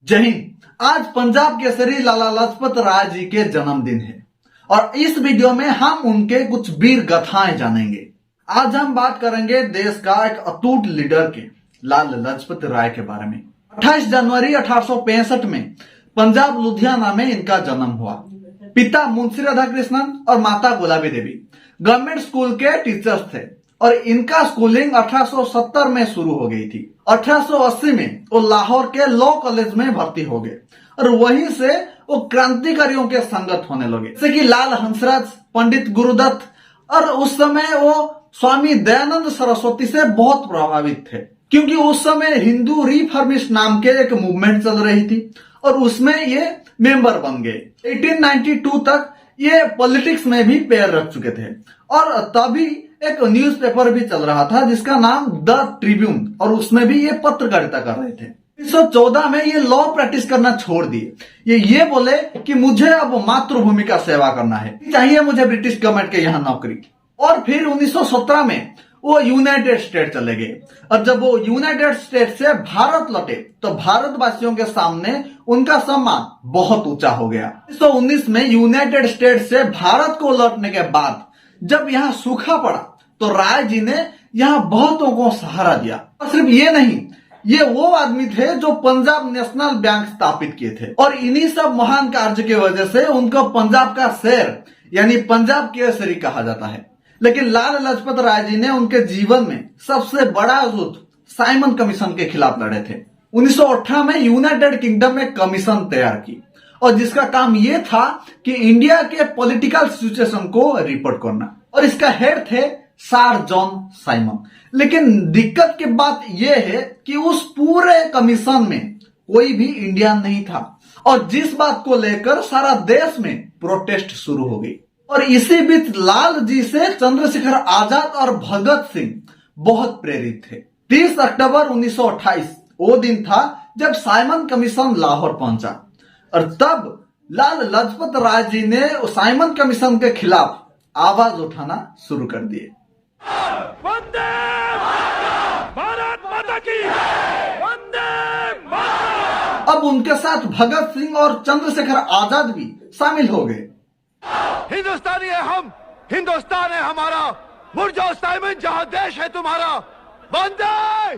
जय हिंद। आज पंजाब केसरी लाला लाजपत राय जी के जन्मदिन है और इस वीडियो में हम उनके कुछ वीर गाथाएं जानेंगे। आज हम बात करेंगे देश का एक अटूट लीडर के लाला लाजपत राय के बारे में। 28 जनवरी 1865 में पंजाब लुधियाना में इनका जन्म हुआ। पिता मुंशी राधाकृष्णन और माता गुलाबी देवी गवर्नमेंट स्कूल के टीचर्स थे और इनका स्कूलिंग 1870 में शुरू हो गई थी। 1880 में वो लाहौर के लॉ कॉलेज में भर्ती हो गए और वहीं से वो क्रांतिकारियों के संगत होने लगे, जैसे कि लाल हंसराज, पंडित गुरुदत्त, और उस समय वो स्वामी दयानंद सरस्वती से बहुत प्रभावित थे क्योंकि उस समय हिंदू रिफॉर्मिस्ट नाम के एक मूवमेंट चल रही थी और उसमें ये मेंबर बन गए। 1892 तक ये पॉलिटिक्स में भी पैर रख चुके थे और तभी एक न्यूज़पेपर भी चल रहा था जिसका नाम द ट्रिब्यून, और उसमें भी ये पत्रकारिता कर रहे थे। 1914 में ये लॉ प्रैक्टिस करना छोड़ दिए। ये बोले कि मुझे अब मातृभूमि का सेवा करना है, चाहिए मुझे ब्रिटिश गवर्नमेंट के यहाँ नौकरी। और फिर 1917 में वो यूनाइटेड स्टेट चले गए और जब वो यूनाइटेड स्टेट से भारत लौटे तो भारतवासियों के सामने उनका सम्मान बहुत ऊंचा हो गया। 1919 में यूनाइटेड स्टेट से भारत को लौटने के बाद जब यहाँ सूखा पड़ा तो राय जी ने यहाँ बहुतों को सहारा दिया। और सिर्फ ये नहीं, ये वो आदमी थे जो पंजाब नेशनल बैंक स्थापित किए थे और इन्हीं सब महान कार्य की वजह से उनको पंजाब का शेर यानी पंजाब केसरी कहा जाता है। लेकिन लाला लाजपत राय जी ने उनके जीवन में सबसे बड़ा युद्ध साइमन कमीशन के खिलाफ लड़े थे। 1918 में यूनाइटेड किंगडम में कमीशन तैयार की और जिसका काम यह था कि इंडिया के पॉलिटिकल सिचुएशन को रिपोर्ट करना, और इसका हेड थे सर जॉन साइमन। लेकिन दिक्कत की बात यह है कि उस पूरे कमीशन में कोई भी इंडियन नहीं था और जिस बात को लेकर सारा देश में प्रोटेस्ट शुरू हो गई। और इसी बीच लाल जी से चंद्रशेखर आजाद और भगत सिंह बहुत प्रेरित थे। 30 अक्टूबर 1928 वो दिन था जब साइमन कमीशन लाहौर पहुंचा और तब लाला लाजपत राय जी ने साइमन कमीशन के खिलाफ आवाज उठाना शुरू कर दिए। वंदे भारत माता की, वंदे मातरम। अब उनके साथ भगत सिंह और चंद्रशेखर आजाद भी शामिल हो गए। हिंदुस्तानी है हम, हिंदुस्तान है हमारा, मुड़ जाओ साइमन, जहां देश है तुम्हारा, वंदे।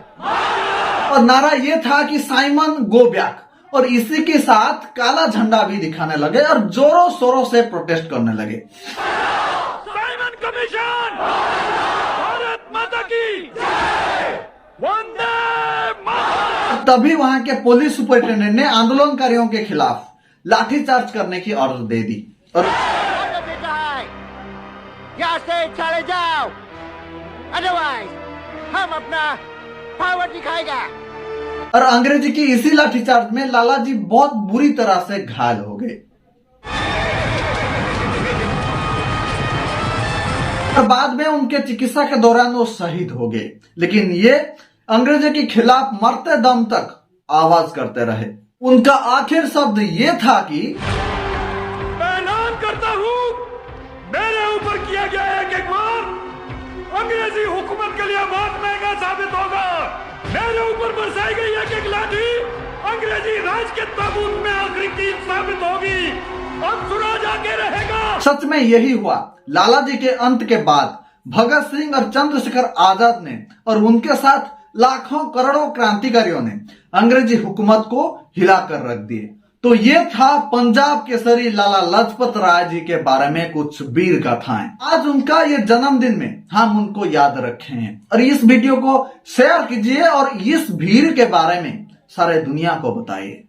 और नारा ये था कि साइमन गो बैक, और इसी के साथ काला झंडा भी दिखाने लगे और जोरों शोरों से प्रोटेस्ट करने लगे। साइमन कमीशन, भारत माता की, वंदे मातरम। तभी वहां के पुलिस सुपरिटेंडेंट ने आंदोलनकारियों के खिलाफ लाठीचार्ज करने की ऑर्डर दे दी और यहाँ से चले जाओ, अदरवाइज हम अपना पावर दिखाएगा। और अंग्रेजी की इसी लाठीचार्ज में लाला जी बहुत बुरी तरह से घायल हो गए और बाद में उनके चिकित्सा के दौरान वो शहीद हो गए। लेकिन ये अंग्रेजों के खिलाफ मरते दम तक आवाज करते रहे। उनका आखिर शब्द ये था कि मैं ऐलान करता हूं, मेरे ऊपर किया गया एक वार अंग्रेजी हुकूमत के लिए बहुत महंगा साबित होगा। मेरे ऊपर बरसाई गई एक लाठी अंग्रेजी राज के ताबूत में आखिरी कील साबित होगी। अब सूरज आगे रहेगा। सच में यही हुआ। लाला जी के अंत के बाद भगत सिंह और चंद्रशेखर आजाद ने और उनके साथ लाखों करोड़ों क्रांतिकारियों ने अंग्रेजी हुकूमत को हिलाकर रख दिए। तो ये था पंजाब केसरी लाला लाजपत राय जी के बारे में कुछ वीर गाथाएं। आज उनका ये जन्मदिन में हम उनको याद रखे हैं और इस वीडियो को शेयर कीजिए और इस वीर के बारे में सारे दुनिया को बताइए।